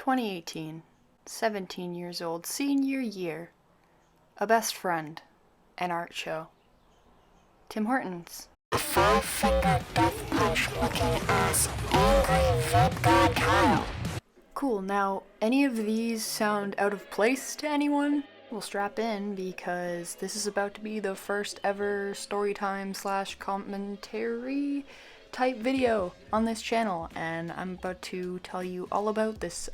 2018, 17 years old, senior year, a best friend, an art show. Tim Hortons. A five-finger death punch looking ass, angry vape god Kyle. Cool, now, any of these sound out of place to anyone? Well, strap in because this is about to be the first ever storytime / commentary type video on this channel, and I'm about to tell you all about this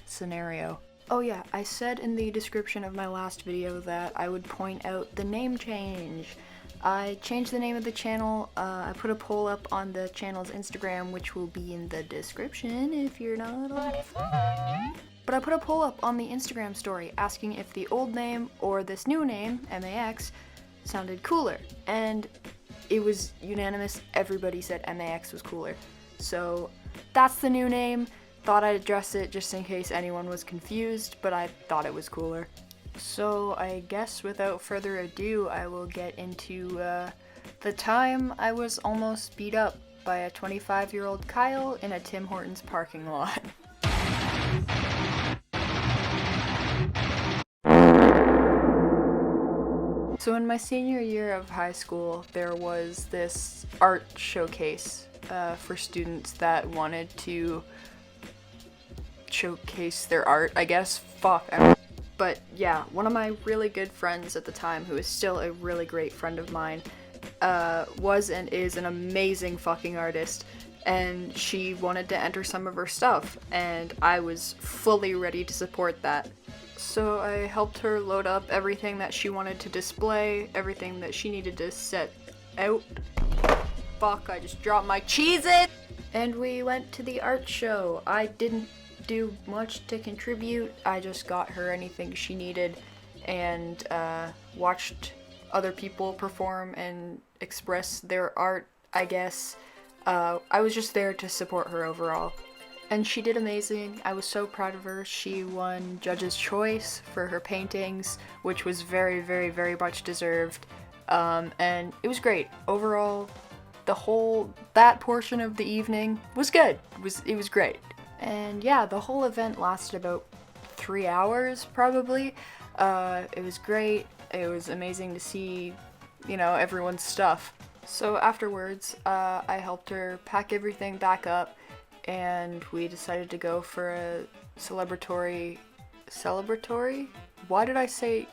scenario. Oh yeah, I said in the description of my last video that I would point out the name change. I changed the name of the channel. I put a poll up on the channel's Instagram, which will be in the description if you're not already following. But I put a poll up on the Instagram story asking if the old name or this new name, MAX, sounded cooler. And it was unanimous. Everybody said MAX was cooler. So that's the new name. Thought I'd address it just in case anyone was confused, but I thought it was cooler. So I guess without further ado, I will get into the time I was almost beat up by a 25-year-old Kyle in a Tim Hortons parking lot. So in my senior year of high school, there was this art showcase for students that wanted to showcase their art, I guess. But yeah, one of my really good friends at the time, who is still a really great friend of mine, was and is an amazing fucking artist, and she wanted to enter some of her stuff, and I was fully ready to support that. So I helped her load up everything that she wanted to display, everything that she needed to set out. Fuck, I just dropped my Cheez-It! And we went to the art show. I didn't do much to contribute. I just got her anything she needed and watched other people perform and express their art, I guess. I was just there to support her overall. And she did amazing. I was so proud of her. She won Judge's Choice for her paintings, which was very, very, very much deserved. And it was great. Overall, that portion of the evening was good. It was great. And yeah, the whole event lasted about 3 hours, probably. It was great. It was amazing to see, everyone's stuff. So afterwards, I helped her pack everything back up, and we decided to go for a celebratory? Why did I say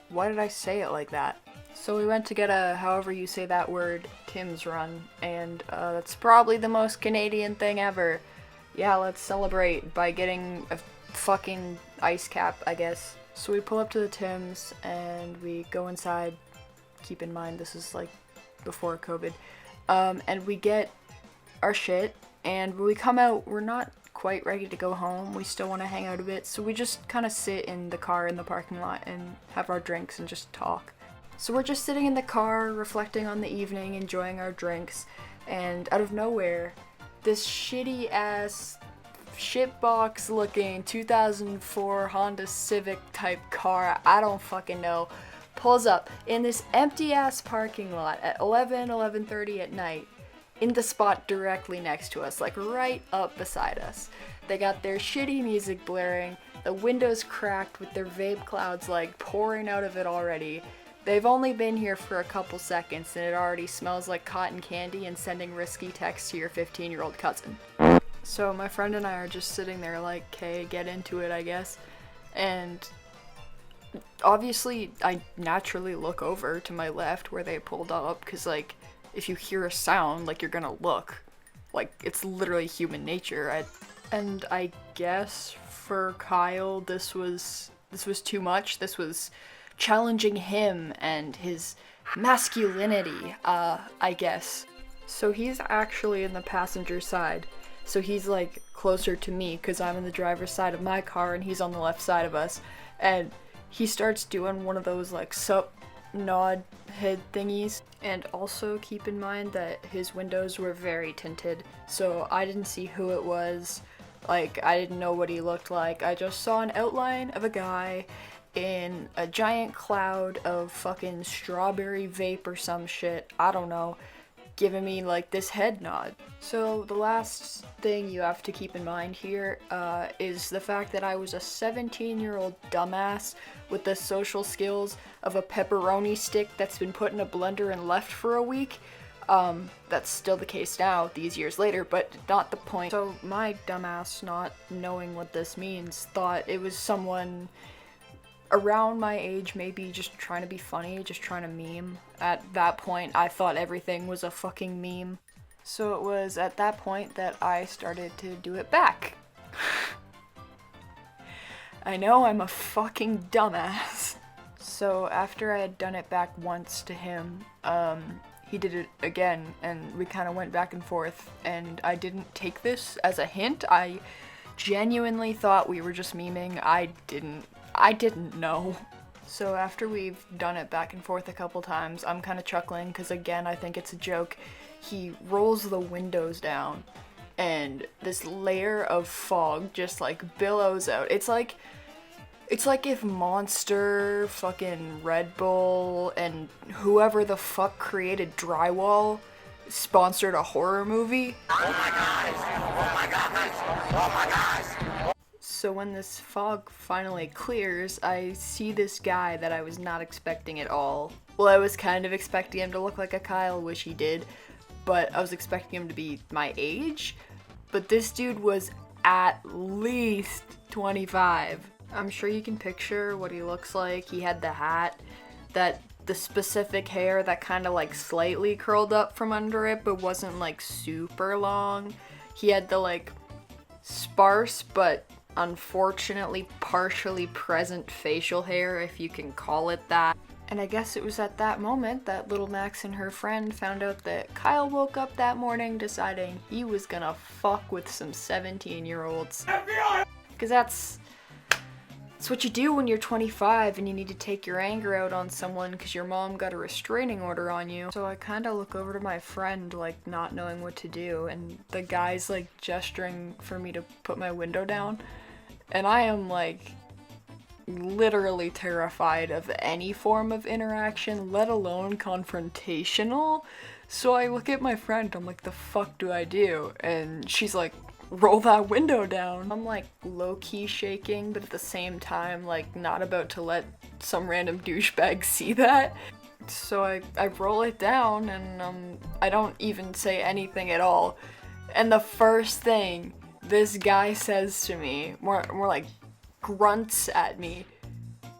it like that? So we went to get a, however you say that word, Tim's run, and that's probably the most Canadian thing ever. Yeah, let's celebrate by getting a fucking ice cap, I guess. So we pull up to the Tim's and we go inside. Keep in mind, this is like before COVID. And we get our shit, and when we come out, we're not quite ready to go home. We still want to hang out a bit, so we just kind of sit in the car in the parking lot and have our drinks and just talk. So we're just sitting in the car, reflecting on the evening, enjoying our drinks, and out of nowhere, this shitty ass shitbox looking 2004 Honda Civic type car, I don't fucking know, pulls up in this empty ass parking lot at 11:30 at night in the spot directly next to us, like right up beside us. They got their shitty music blaring, the windows cracked with their vape clouds like pouring out of it already. They've only been here for a couple seconds and it already smells like cotton candy and sending risky texts to your 15-year-old cousin. So my friend and I are just sitting there like, okay, get into it, I guess. And obviously I naturally look over to my left where they pulled up, because like, if you hear a sound, like, you're gonna look. Like, it's literally human nature. And I guess for Kyle, this was too much. This was challenging him and his masculinity, I guess. So he's actually in the passenger side. So he's like closer to me because I'm in the driver's side of my car and he's on the left side of us. And he starts doing one of those like sup nod head thingies. And also keep in mind that his windows were very tinted, so I didn't see who it was. Like, I didn't know what he looked like. I just saw an outline of a guy in a giant cloud of fucking strawberry vape or some shit, I don't know. giving me like this head nod. So the last thing you have to keep in mind here is the fact that I was a 17-year-old dumbass with the social skills of a pepperoni stick that's been put in a blender and left for a week. That's still the case now, these years later, but not the point. So my dumbass, not knowing what this means, thought it was someone around my age, maybe just trying to be funny, just trying to meme. At that point, I thought everything was a fucking meme. So it was at that point that I started to do it back. I know, I'm a fucking dumbass. So after I had done it back once to him, he did it again, and we kind of went back and forth, and I didn't take this as a hint. I genuinely thought we were just memeing. I didn't know. So after we've done it back and forth a couple times, I'm kind of chuckling because again, I think it's a joke. He rolls the windows down and this layer of fog just like billows out. It's like if Monster, fucking Red Bull, and whoever the fuck created Drywall sponsored a horror movie. Oh my gosh! Oh my gosh! Oh my gosh! So when this fog finally clears, I see this guy that I was not expecting at all. Well, I was kind of expecting him to look like a Kyle, which he did, but I was expecting him to be my age. But this dude was at least 25. I'm sure you can picture what he looks like. He had the hat, the specific hair that kind of like slightly curled up from under it, but wasn't like super long. He had the like sparse, but unfortunately partially present facial hair, if you can call it that. And I guess it was at that moment that little Max and her friend found out that Kyle woke up that morning deciding he was gonna fuck with some 17-year-olds. Because that's what you do when you're 25 and you need to take your anger out on someone because your mom got a restraining order on you. So I kind of look over to my friend, like, not knowing what to do, and the guy's, like, gesturing for me to put my window down. And I am, like, literally terrified of any form of interaction, let alone confrontational. So I look at my friend, I'm like, the fuck do I do? And she's like, roll that window down. I'm like low-key shaking, but at the same time like not about to let some random douchebag see that. So I roll it down and I don't even say anything at all. And the first thing this guy says to me, more like grunts at me,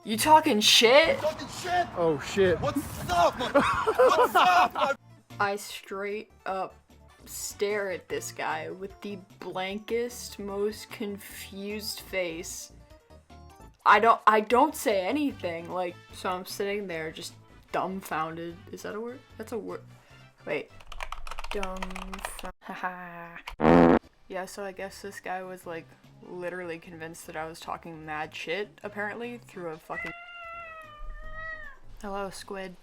"You talking shit?" Talking shit? Oh shit. What's up? What's up? I straight up stare at this guy with the blankest, most confused face. I don't say anything, like, so I'm sitting there just dumbfounded. Is that a word? That's a word. Wait. Haha. Yeah, so I guess this guy was like literally convinced that I was talking mad shit, apparently, through a fucking... Hello, squid.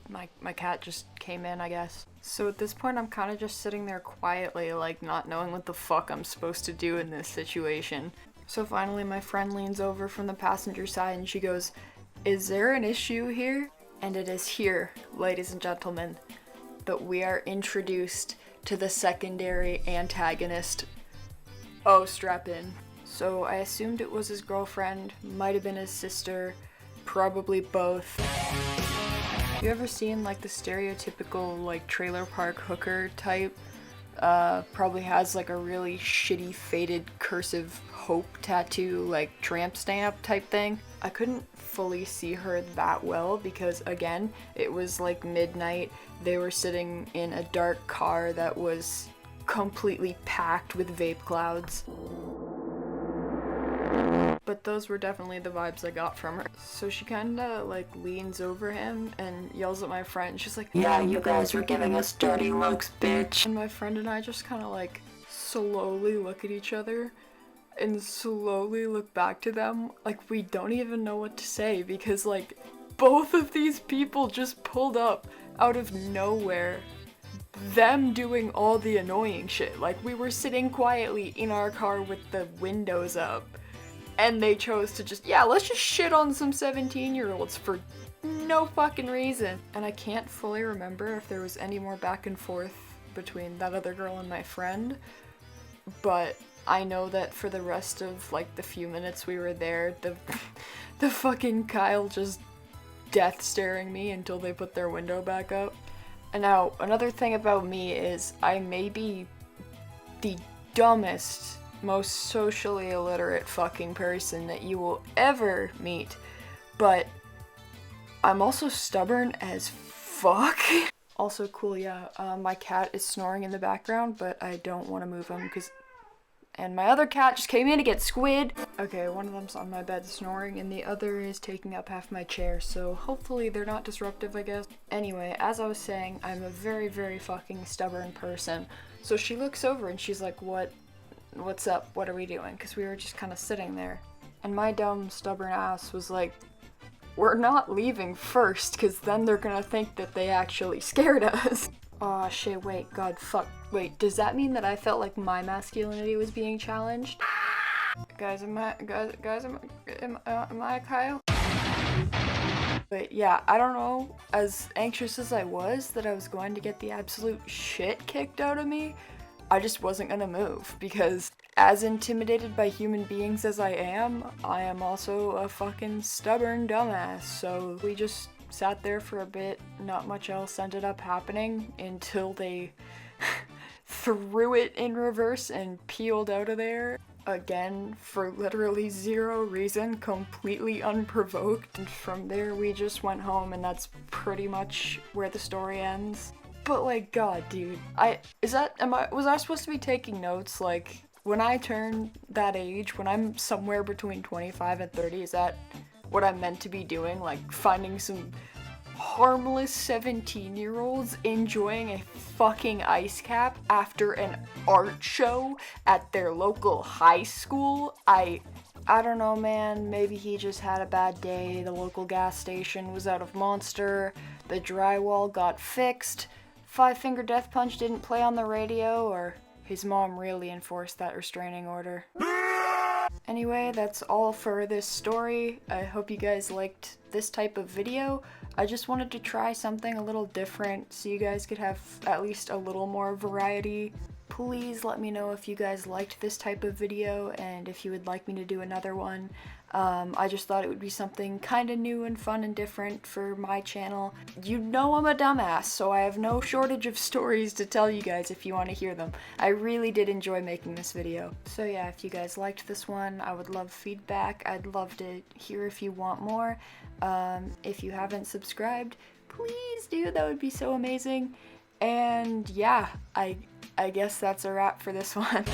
My cat just came in, I guess. So at this point, I'm kind of just sitting there quietly, like, not knowing what the fuck I'm supposed to do in this situation. So finally, my friend leans over from the passenger side and she goes, "Is there an issue here?" And it is here, ladies and gentlemen, that we are introduced to the secondary antagonist. Oh, strap in. So I assumed it was his girlfriend, might have been his sister, probably both. You ever seen like the stereotypical like trailer park hooker type? Probably has like a really shitty faded cursive hope tattoo, like tramp stamp type thing. I couldn't fully see her that well because again, it was like midnight. They were sitting in a dark car that was completely packed with vape clouds. But those were definitely the vibes I got from her. So she kinda like leans over him and yells at my friend. She's like, "Yeah, you guys were giving us dirty looks, bitch." And my friend and I just kinda like slowly look at each other and slowly look back to them like we don't even know what to say because like both of these people just pulled up out of nowhere. Them doing all the annoying shit. Like we were sitting quietly in our car with the windows up. And they chose to just, yeah, let's just shit on some 17-year-olds for no fucking reason. And I can't fully remember if there was any more back and forth between that other girl and my friend, but I know that for the rest of like the few minutes we were there, the fucking Kyle just death staring me until they put their window back up. And now another thing about me is I may be the dumbest, most socially illiterate fucking person that you will ever meet, but I'm also stubborn as fuck. Also cool, yeah, my cat is snoring in the background, but I don't want to move him because... And my other cat just came in to get squid. Okay, one of them's on my bed snoring, and the other is taking up half my chair, so hopefully they're not disruptive, I guess. Anyway, as I was saying, I'm a very, very fucking stubborn person. So she looks over and she's like, what's up? What are we doing? Because we were just kind of sitting there. And my dumb, stubborn ass was like, we're not leaving first, because then they're gonna think that they actually scared us. Aw, shit, wait, god, fuck. Wait, does that mean that I felt like my masculinity was being challenged? Guys, am I Kyle? But yeah, I don't know, as anxious as I was that I was going to get the absolute shit kicked out of me, I just wasn't gonna move, because as intimidated by human beings as I am also a fucking stubborn dumbass, so we just sat there for a bit, not much else ended up happening until they threw it in reverse and peeled out of there. Again, for literally zero reason, completely unprovoked. And from there we just went home, and that's pretty much where the story ends. But like, god dude, was I supposed to be taking notes? Like, when I turn that age, when I'm somewhere between 25 and 30, is that what I'm meant to be doing? Like, finding some harmless 17-year-olds enjoying a fucking ice cap after an art show at their local high school? I don't know, man. Maybe he just had a bad day. The local gas station was out of Monster. The drywall got fixed. Five Finger Death Punch didn't play on the radio, or his mom really enforced that restraining order. Anyway, that's all for this story. I hope you guys liked this type of video. I just wanted to try something a little different so you guys could have at least a little more variety. Please let me know if you guys liked this type of video and if you would like me to do another one. I just thought it would be something kind of new and fun and different for my channel. You know I'm a dumbass, so I have no shortage of stories to tell you guys if you want to hear them. I really did enjoy making this video. So yeah, if you guys liked this one, I would love feedback. I'd love to hear if you want more. If you haven't subscribed, please do. That would be so amazing. And yeah, I guess that's a wrap for this one.